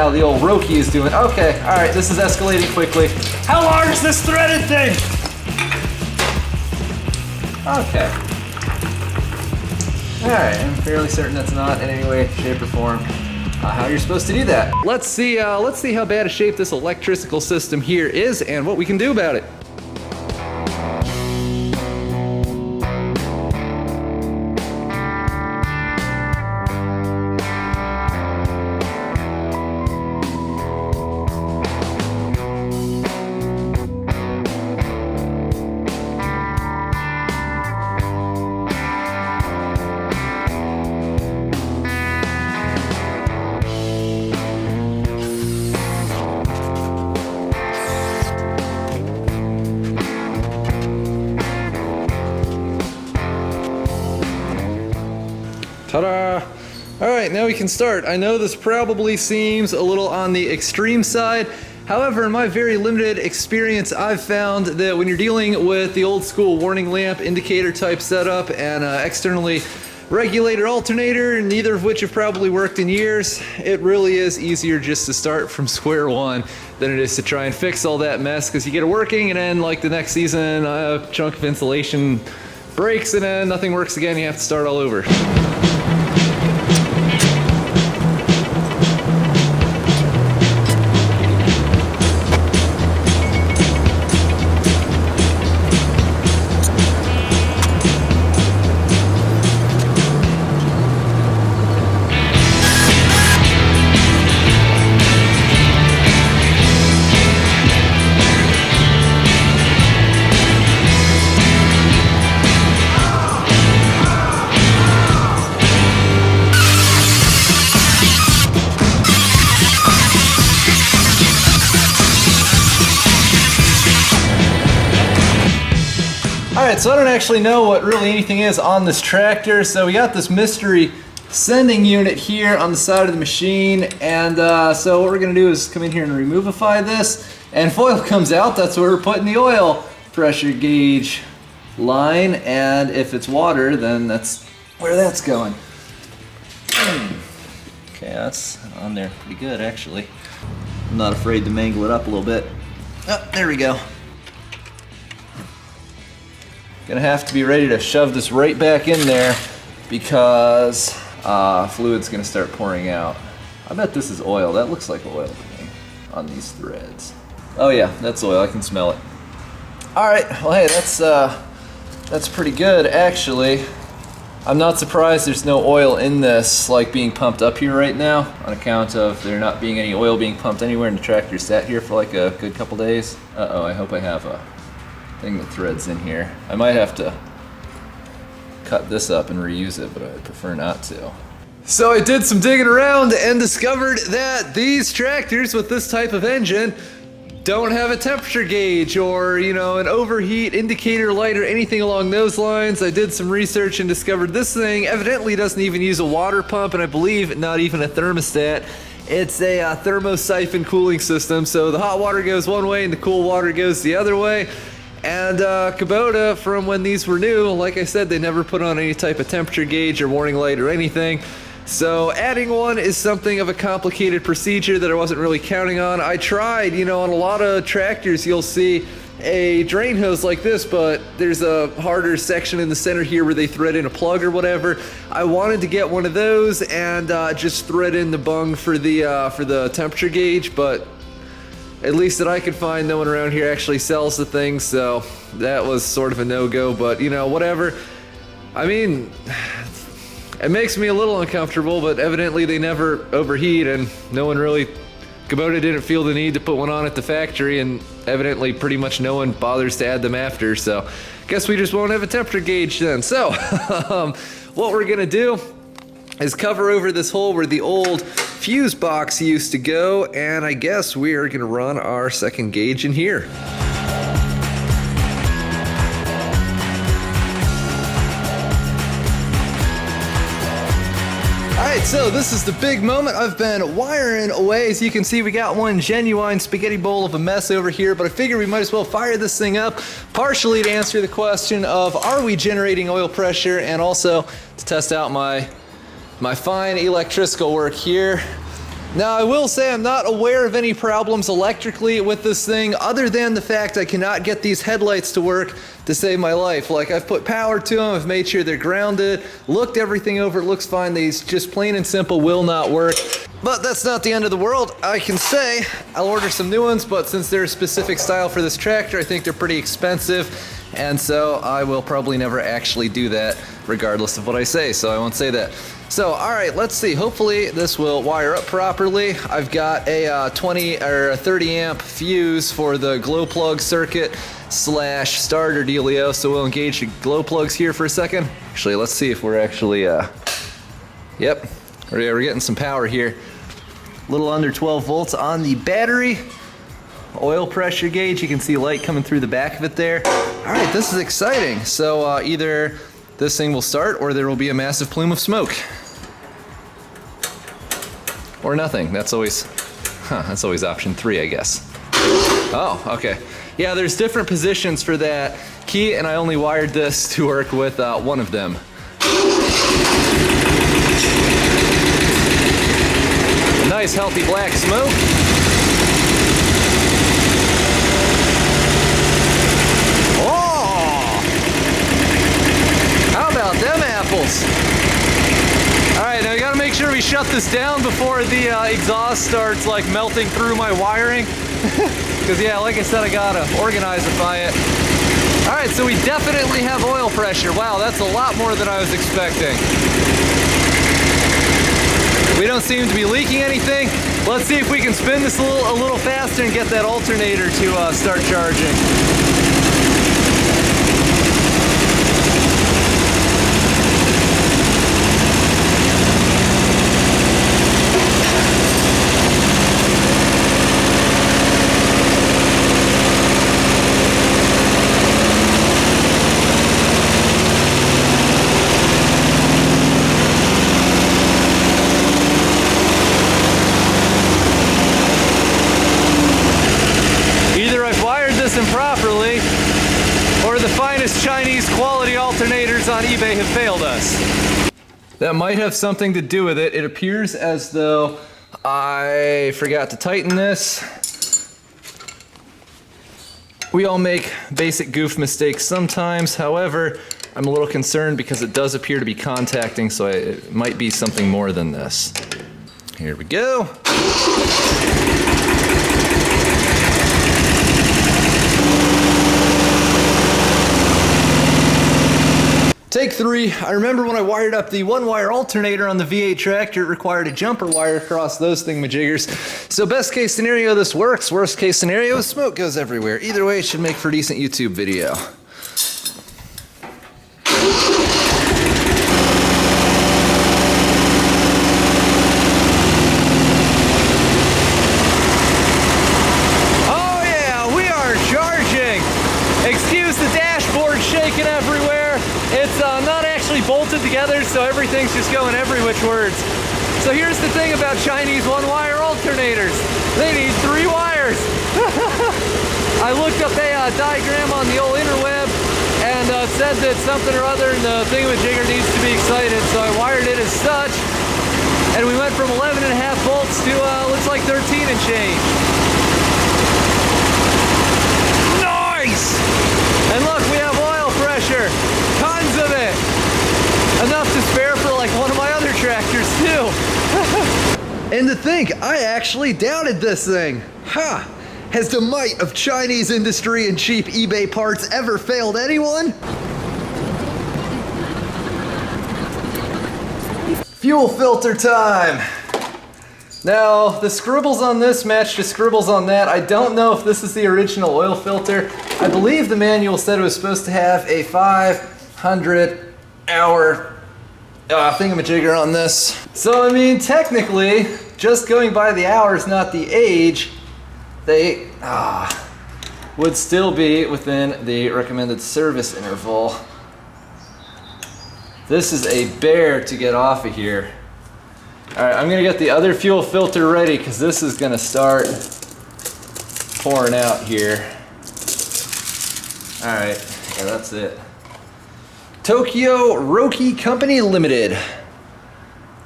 how the old Roki is doing. Okay, all right, this is escalating quickly. How large is this threaded thing? Okay. All right, I'm fairly certain that's not in any way, shape, or form how you're supposed to do that. Let's see how bad a shape this electrical system here is and what we can do about it. Ta-da! All right, now we can start. I know this probably seems a little on the extreme side. However, in my very limited experience, I've found that when you're dealing with the old school warning lamp indicator type setup and externally regulated alternator, neither of which have probably worked in years, it really is easier just to start from square one than it is to try and fix all that mess, because you get it working and then like the next season a chunk of insulation breaks and then nothing works again, you have to start all over. Alright, so I don't actually know what really anything is on this tractor. So we got this mystery sending unit here on the side of the machine, and so what we're going to do is come in here and removify this, and foil comes out. That's where we're putting the oil pressure gauge line, and if it's water, then that's where that's going. Okay, that's on there pretty good actually. I'm not afraid to mangle it up a little bit. Oh, there we go. Gonna have to be ready to shove this right back in there because fluid's gonna start pouring out. I bet this is oil. That looks like oil to me on these threads. Oh yeah, that's oil. I can smell it. All right. Well, hey, that's pretty good actually. I'm not surprised there's no oil in this like being pumped up here right now on account of there not being any oil being pumped anywhere, and the tractor sat here for like a good couple days. Uh-oh, I hope I have a thing that threads in here. I might have to cut this up and reuse it, but I prefer not to. So I did some digging around and discovered that these tractors with this type of engine don't have a temperature gauge or, you know, an overheat indicator light or anything along those lines. I did some research and discovered this thing evidently doesn't even use a water pump, and I believe not even a thermostat. It's a thermosiphon cooling system, so the hot water goes one way and the cool water goes the other way. And Kubota, from when these were new, like I said, they never put on any type of temperature gauge or warning light or anything. So adding one is something of a complicated procedure that I wasn't really counting on. I tried, you know, on a lot of tractors you'll see a drain hose like this, but there's a harder section in the center here where they thread in a plug or whatever. I wanted to get one of those and just thread in the bung for the temperature gauge, but at least that I could find, no one around here actually sells the thing, so that was sort of a no-go, but you know, whatever. I mean, it makes me a little uncomfortable, but evidently they never overheat, and no one really, Kubota didn't feel the need to put one on at the factory, and evidently pretty much no one bothers to add them after, so guess we just won't have a temperature gauge then. So, what we're gonna do is cover over this hole where the old fuse box used to go, and I guess we are gonna run our second gauge in here. Alright, so this is the big moment. I've been wiring away. As you can see, we got one genuine spaghetti bowl of a mess over here, but I figured we might as well fire this thing up, partially to answer the question of are we generating oil pressure, and also to test out my fine electrical work here. Now I will say I'm not aware of any problems electrically with this thing other than the fact I cannot get these headlights to work to save my life. Like, I've put power to them, I've made sure they're grounded, looked everything over, it looks fine. These just plain and simple will not work. But that's not the end of the world. I can say I'll order some new ones, but since they're a specific style for this tractor, I think they're pretty expensive. And so I will probably never actually do that regardless of what I say, so I won't say that. So, all right, let's see. Hopefully this will wire up properly. I've got a 20 or a 30 amp fuse for the glow plug circuit slash starter dealio. So we'll engage the glow plugs here for a second. Actually, let's see if we're actually, yep, we're getting some power here. A little under 12 volts on the battery. Oil pressure gauge, you can see light coming through the back of it there. All right, this is exciting. So either this thing will start or there will be a massive plume of smoke. Or nothing. That's always option 3, I guess. Oh, okay. Yeah, there's different positions for that key, and I only wired this to work with one of them. Nice healthy black smoke. Oh! How about them apples? Alright, now we gotta make sure we shut this down before the exhaust starts like melting through my wiring. Because yeah, like I said, I gotta organizify it. Alright, so we definitely have oil pressure. Wow, that's a lot more than I was expecting. We don't seem to be leaking anything. Let's see if we can spin this a little faster and get that alternator to start charging. Improperly, or the finest Chinese quality alternators on eBay have failed us. That might have something to do with it. It appears as though I forgot to tighten this. We all make basic goof mistakes sometimes. However, I'm a little concerned because it does appear to be contacting, so it might be something more than this. Here we go. Take 3. I remember when I wired up the 1-wire alternator on the V8 tractor, it required a jumper wire across those thingamajiggers. So best case scenario, this works. Worst case scenario, smoke goes everywhere. Either way, it should make for a decent YouTube video. Oh yeah, we are charging! Excuse the dashboard shaking everywhere. It's not actually bolted together, so everything's just going every which words. So here's the thing about Chinese 1-wire alternators. They need 3 wires. I looked up a diagram on the old interweb and said that something or other in the thingamajigger needs to be excited, so I wired it as such. And we went from 11.5 volts to looks like 13 and change. Nice! And look, we have oil pressure. Tons of it! Enough to spare for like one of my other tractors too! And to think, I actually doubted this thing! Ha! Has the might of Chinese industry and cheap eBay parts ever failed anyone? Fuel filter time! Now, the scribbles on this match the scribbles on that. I don't know if this is the original oil filter. I believe the manual said it was supposed to have a 500 hour thingamajigger on this. So, I mean, technically, just going by the hours, not the age, they would still be within the recommended service interval. This is a bear to get off of here. Alright, I'm gonna get the other fuel filter ready because this is gonna start pouring out here. Alright, yeah, that's it. Tokyo Roki Company Limited.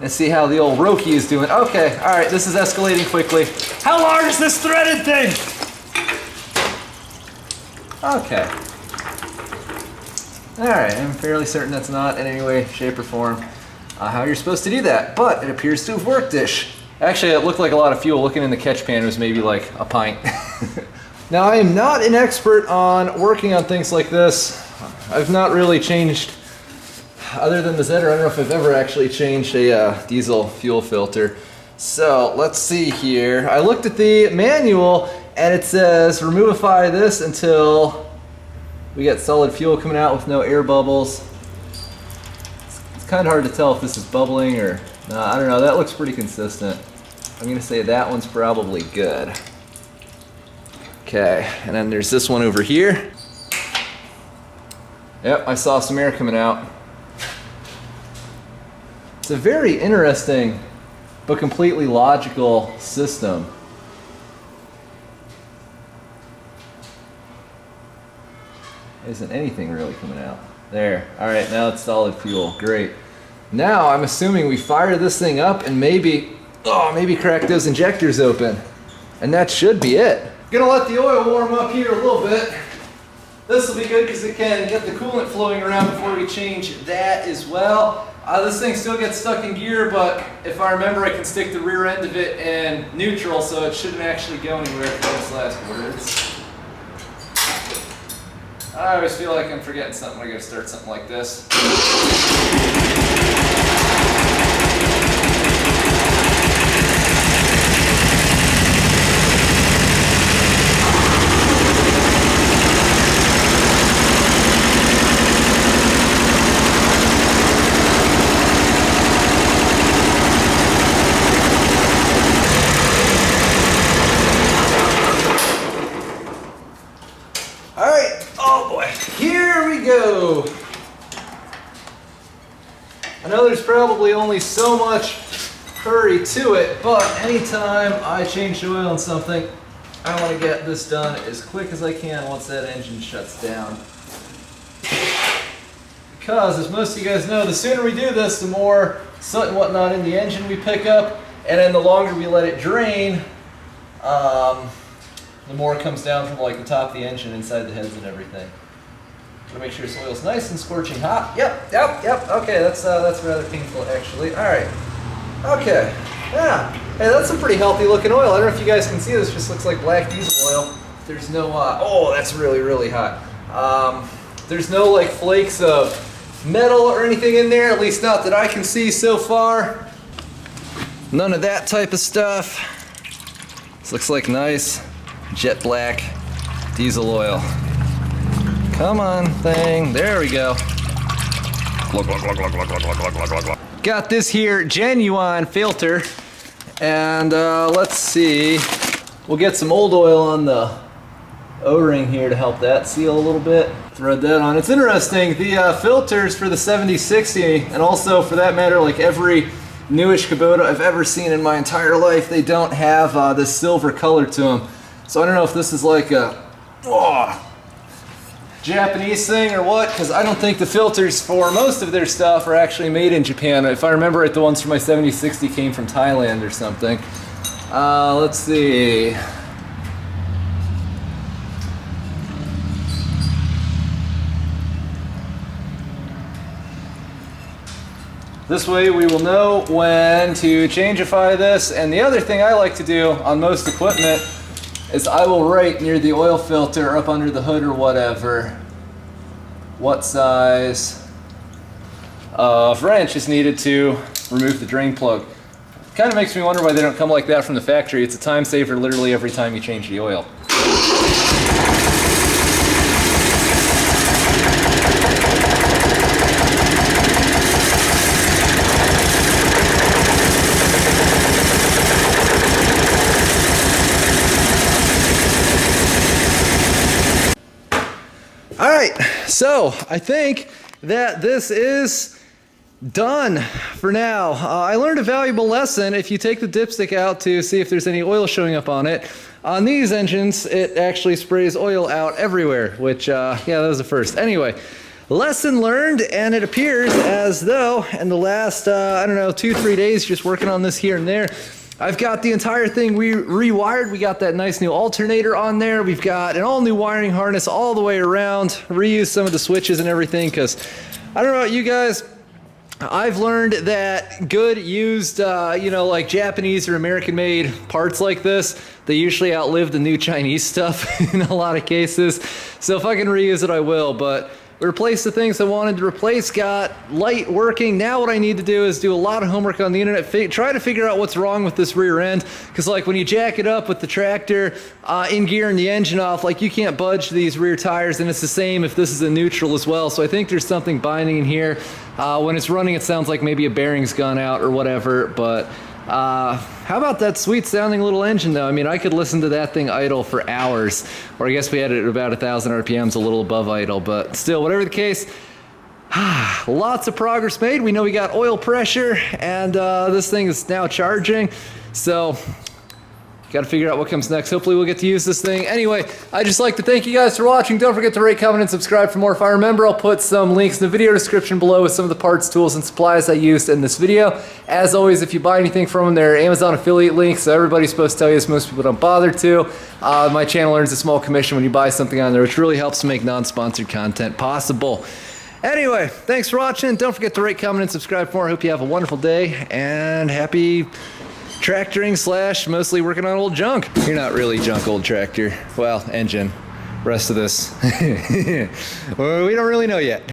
and see how the old Roki is doing. Okay, all right, this is escalating quickly. How large is this threaded thing? Okay. All right, I'm fairly certain that's not in any way, shape, or form how you're supposed to do that, but it appears to have worked-ish. Actually, it looked like a lot of fuel. Looking in the catch pan, it was maybe like a pint. Now, I am not an expert on working on things like this. I've not really changed, other than the Zetter, I don't know if I've ever actually changed a diesel fuel filter. So let's see here. I looked at the manual and it says remove-ify this until we get solid fuel coming out with no air bubbles. It's kind of hard to tell if this is bubbling or I don't know. That looks pretty consistent. I'm going to say that one's probably good. Okay, and then there's this one over here. Yep, I saw some air coming out. It's a very interesting but completely logical system. Isn't anything really coming out. There, all right, now it's solid fuel, great. Now I'm assuming we fire this thing up and maybe crack those injectors open. And that should be it. Gonna let the oil warm up here a little bit. This will be good because it can get the coolant flowing around before we change that as well. This thing still gets stuck in gear, but if I remember, I can stick the rear end of it in neutral, so it shouldn't actually go anywhere for those last words. I always feel like I'm forgetting something when I gotta start something like this. I know there's probably only so much hurry to it, but anytime I change the oil on something, I want to get this done as quick as I can once that engine shuts down. Because, as most of you guys know, the sooner we do this, the more soot and whatnot in the engine we pick up, and then the longer we let it drain, the more it comes down from like the top of the engine inside the heads and everything. To make sure this oil's nice and scorching hot. Yep. Okay, that's rather painful actually. All right. Okay. Yeah. Hey, that's some pretty healthy looking oil. I don't know if you guys can see this. Just looks like black diesel oil. There's no. Oh, that's really hot. There's no like flakes of metal or anything in there. At least not that I can see so far. None of that type of stuff. This looks like nice jet black diesel oil. Come on, thing. There we go. Got this here genuine filter. And let's see. We'll get some old oil on the O-ring here to help that seal a little bit. Thread that on. It's interesting. The filters for the 7060, and also for that matter, like every newish Kubota I've ever seen in my entire life, they don't have this silver color to them. So I don't know if this is like a Japanese thing or what, because I don't think the filters for most of their stuff are actually made in Japan. If I remember right, the ones for my 7060 came from Thailand or something. Let's see. This way we will know when to changeify this. And the other thing I like to do on most equipment is I will write near the oil filter up under the hood or whatever what size of wrench is needed to remove the drain plug. Kind of makes me wonder why they don't come like that from the factory. It's a time saver literally every time you change the oil. Alright, so I think that this is done for now. I learned a valuable lesson. If you take the dipstick out to see if there's any oil showing up on it, on these engines it actually sprays oil out everywhere, which, yeah, that was the first. Anyway, lesson learned, and it appears as though in the last, I don't know, 2-3 days just working on this here and there, I've got the entire thing rewired. We got that nice new alternator on there. We've got an all new wiring harness all the way around. Reused some of the switches and everything because I don't know about you guys. I've learned that good used, you know, like Japanese or American made parts like this, they usually outlive the new Chinese stuff in a lot of cases. So if I can reuse it, I will. But we replaced the things I wanted to replace, got light working. Now what I need to do is do a lot of homework on the internet, try to figure out what's wrong with this rear end. Because like when you jack it up with the tractor in gear and the engine off, like you can't budge these rear tires, and it's the same if this is in neutral as well. So I think there's something binding in here. When it's running, it sounds like maybe a bearing's gone out or whatever, but how about that sweet sounding little engine though? I mean, I could listen to that thing idle for hours, or I guess we had it at about 1,000 RPMs, a little above idle, but still, whatever the case, lots of progress made. We know we got oil pressure, and this thing is now charging, so got to figure out what comes next. Hopefully we'll get to use this thing. Anyway, I'd just like to thank you guys for watching. Don't forget to rate, comment, and subscribe for more. If I remember, I'll put some links in the video description below with some of the parts, tools, and supplies I used in this video. As always, if you buy anything from them, they're Amazon affiliate links, so everybody's supposed to tell you this. Most people don't bother to. My channel earns a small commission when you buy something on there, which really helps to make non-sponsored content possible. Anyway, thanks for watching. Don't forget to rate, comment, and subscribe for more. I hope you have a wonderful day, and happy tractoring / mostly working on old junk. You're not really junk, old tractor. Well, engine. Rest of this, well, we don't really know yet.